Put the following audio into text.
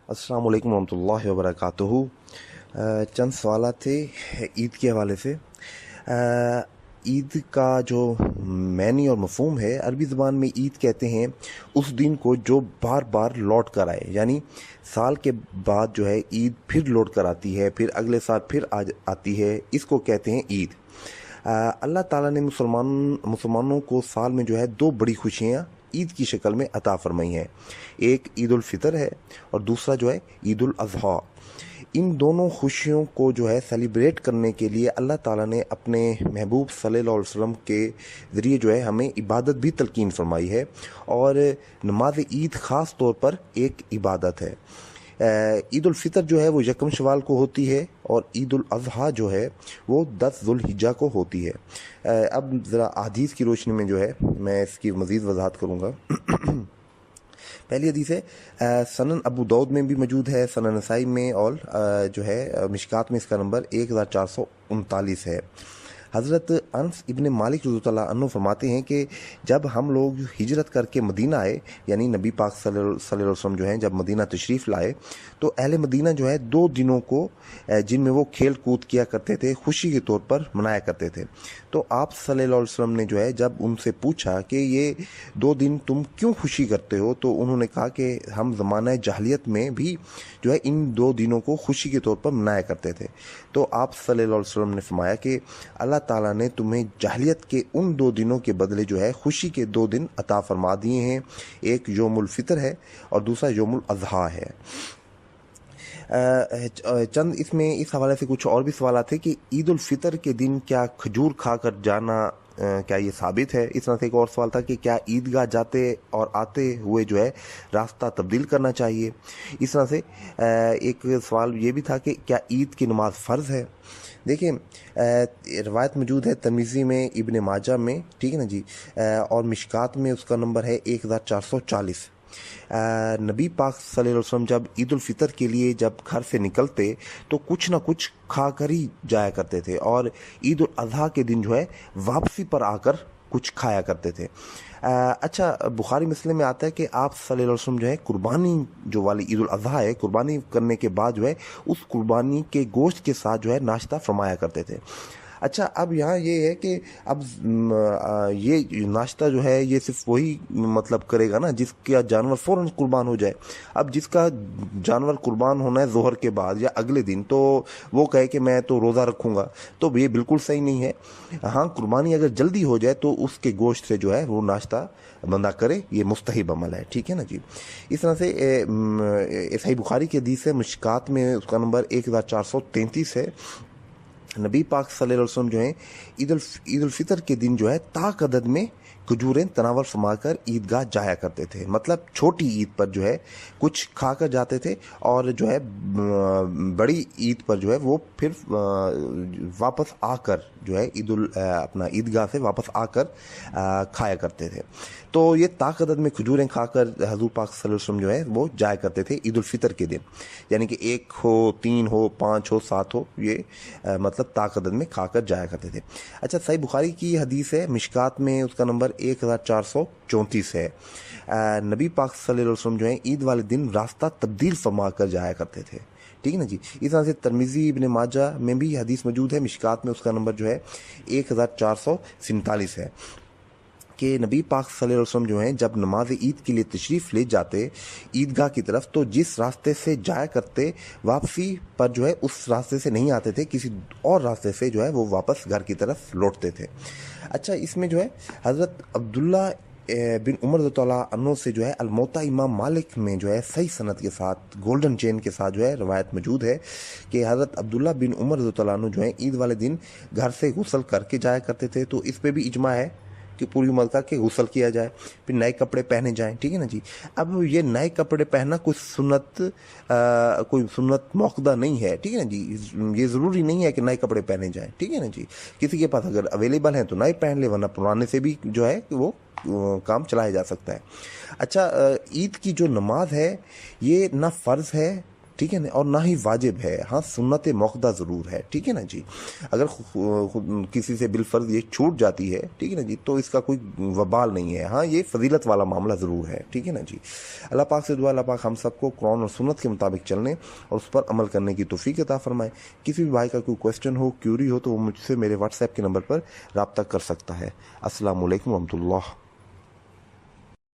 अस्सलाम वालेकुम रहमतुल्लाहि व बरकातुहू। चंद सवाल थे ईद के हवाले से। ईद का जो मैनी और मफहूम है, अरबी ज़बान में ईद कहते हैं उस दिन को जो बार बार लौट कर आए, यानी साल के बाद जो है ईद फिर लौट कर आती है, फिर अगले साल फिर आती है, इसको कहते हैं ईद। अल्लाह ताला ने मुसलमानों को साल में जो है दो बड़ी खुशियाँ ईद की शक्ल में अता फरमाई हैं। एक ईद उल फितर है और दूसरा जो है ईद उल अज़हा। इन दोनों खुशियों को जो है सेलिब्रेट करने के लिए अल्लाह ताला ने अपने महबूब सल्लल्लाहु अलैहि वसल्लम के ज़रिए जो है हमें इबादत भी तलकीन फरमाई है, और नमाज ईद ख़ास तौर पर एक इबादत है। ईद उल फितर जो है वो यकम शवाल को होती है और ईद उल अज़हा जो है वो 10 ज़ुल्हिज्जा को होती है। अब ज़रा अहादीस की रोशनी में जो है मैं इसकी मज़ीद वजाहत करूँगा। पहली हदीस है, सनन अबू दाऊद में भी मौजूद है, सनन नसाई में, और जो है मिशकात में इसका नंबर 1439 है। हज़रत अनस इब्न मालिक रज़ियल्लाहु अन्हु फरमाते हैं कि जब हम लोग हिजरत करके मदीना आए, यानी नबी पाक सल्लल्लाहु अलैहि वसल्लम जो हैं जब मदीना तशरीफ़ लाए, तो अहले मदीना जो है 2 दिनों को जिनमें वो खेल कूद किया करते थे, खुशी के तौर पर मनाया करते थे। तो आप सल्लल्लाहु अलैहि वसल्लम ने जो है जब उनसे पूछा कि ये 2 दिन तुम क्यों खुशी करते हो, तो उन्होंने कहा कि हम ज़माना जahलियत में भी जो है इन 2 दिनों को खुशी के तौर पर मनाया करते थे। तो आप सल्लल्लाहु अलैहि वसल्लम ने फरमाया कि अल्लाह ताला ने तुम्हें जाहलियत के उन 2 दिनों के बदले जो है खुशी के 2 दिन अता फरमा दिए हैं। एक यौमुल फितर है और दूसरा यौमुल अज़हा है। चंद इसमें इस हवाले से कुछ और भी सवाल थे कि ईद उल फितर के दिन क्या खजूर खाकर जाना क्या ये साबित है। इस तरह से एक और सवाल था कि क्या ईदगाह जाते और आते हुए जो है रास्ता तब्दील करना चाहिए। इस तरह से एक सवाल ये भी था कि क्या ईद की नमाज फ़र्ज़ है। देखिए, रवायत मौजूद है तिर्मिज़ी में, इब्न माजा में, ठीक है ना जी, और मिशकात में उसका नंबर है 1440। नबी पाक सल्लल्लाहु अलैहि वसल्लम जब ईद उल फितर के लिए जब घर से निकलते तो कुछ ना कुछ खा कर ही जाया करते थे, और ईद उल अज़हा के दिन जो है वापसी पर आकर कुछ खाया करते थे। अच्छा, बुखारी मुस्लिम में आता है कि आप सल्लल्लाहु अलैहि वसल्लम जो है कुर्बानी जो वाली ईद उल अज़हा है, कुर्बानी करने के बाद जो है उस कुर्बानी के गोश्त के साथ जो है नाश्ता फरमाया करते थे। अच्छा, अब यहाँ ये है कि अब ये नाश्ता जो है ये सिर्फ वही मतलब करेगा ना जिसका जानवर फ़ौरन कुर्बान हो जाए। अब जिसका जानवर कुर्बान होना है ज़ोहर के बाद या अगले दिन, तो वो कहे कि मैं तो रोज़ा रखूँगा, तो ये बिल्कुल सही नहीं है। हाँ, कुर्बानी अगर जल्दी हो जाए तो उसके गोश्त से जो है वो नाश्ता बंदा करे, ये मुस्तहिब अमल है, ठीक है ना जी। इस तरह से सही बुखारी की हदीस है, मिशकात में उसका नंबर 1433 है। नबी पाक सल्लल्लाहु अलैहि वसल्लम जो हैं ईद उल फितर के दिन जो है ताक अदद में खजूरें तनावल फरमाकर ईदगाह जाया करते थे। मतलब छोटी ईद पर जो है कुछ खाकर जाते थे, और जो है बड़ी ईद पर जो है वो फिर वापस आकर जो है अपना ईदगाह से वापस आकर खाया करते थे। तो ये ताक अदद में खजूरें खाकर हजूर पाक सल्लल्लाहु अलैहि वसल्लम जो है वो जाया करते थे ईद उल फितर के दिन, यानी कि 1 हो, 3 हो, 5 हो, 7 हो, ये मतलब ताक अदद में खाकर जाया करते थे। अच्छा, सही बुखारी की हदीस है, मिशकात में उसका नंबर 1434 है। नबी पाक सल्लल्लाहु अलैहि वसल्लम जो है ईद वाले दिन रास्ता तब्दील फरमा कर जाया करते थे, ठीक है ना जी। इस तरह से तिर्मिज़ी इब्न माजा में भी हदीस मौजूद है, मिशकात में उसका नंबर जो है 1447 है कि नबी पाक सल्लल्लाहु अलैहि वसल्लम जो हैं जब नमाज ईद के लिए तशरीफ़ ले जाते ईदगाह की तरफ, तो जिस रास्ते से जाया करते वापसी पर जो है उस रास्ते से नहीं आते थे, किसी और रास्ते से जो है वो वापस घर की तरफ लौटते थे। अच्छा, इसमें जो है हज़रत अब्दुल्ला बिन उमर रज़ियल्लाहु अन्हु से जो है अलमोता इमाम मालिक में जो है सही सनद के साथ गोल्डन चेन के साथ जो है रवायत मौजूद है कि हज़रत अब्दुल्ला बिन उमर रज़ियल्लाहु अन्हु जो है ईद वाले दिन घर से गुस्ल करके जाया करते थे। तो इस पे भी इजमा है कि पूरी उम्र का कि गुस्ल किया जाए, फिर नए कपड़े पहने जाएं, ठीक है ना जी। अब ये नए कपड़े पहनना कोई सुन्नत मौक़दा नहीं है, ठीक है ना जी। ये ज़रूरी नहीं है कि नए कपड़े पहने जाएं, ठीक है ना जी। किसी के पास अगर अवेलेबल हैं तो नए पहन ले, वरना पुराने से भी जो है वो काम चलाया जा सकता है। अच्छा, ईद की जो नमाज है ये ना फ़र्ज़ है ٹھیک ہے نا, اور نہ ہی واجب ہے. ہاں سنت موقدہ ضرور ہے, ٹھیک ہے نا جی. اگر کسی سے بالفرض یہ چھوٹ جاتی ہے, ٹھیک ہے نا جی, تو اس کا کوئی وبال نہیں ہے. ہاں یہ فضیلت والا معاملہ ضرور ہے, ٹھیک ہے نا جی. اللہ پاک سے دعا, اللہ پاک ہم سب کو قرآن اور سنت کے مطابق چلنے اور اس پر عمل کرنے کی توفیق عطا فرمائے. کسی بھی بھائی کا کوئی کویسچن ہو, کیوری ہو, تو وہ مجھ سے میرے واٹس ایپ کے نمبر پر رابطہ کر سکتا ہے. السلام علیکم ورحمۃ اللہ.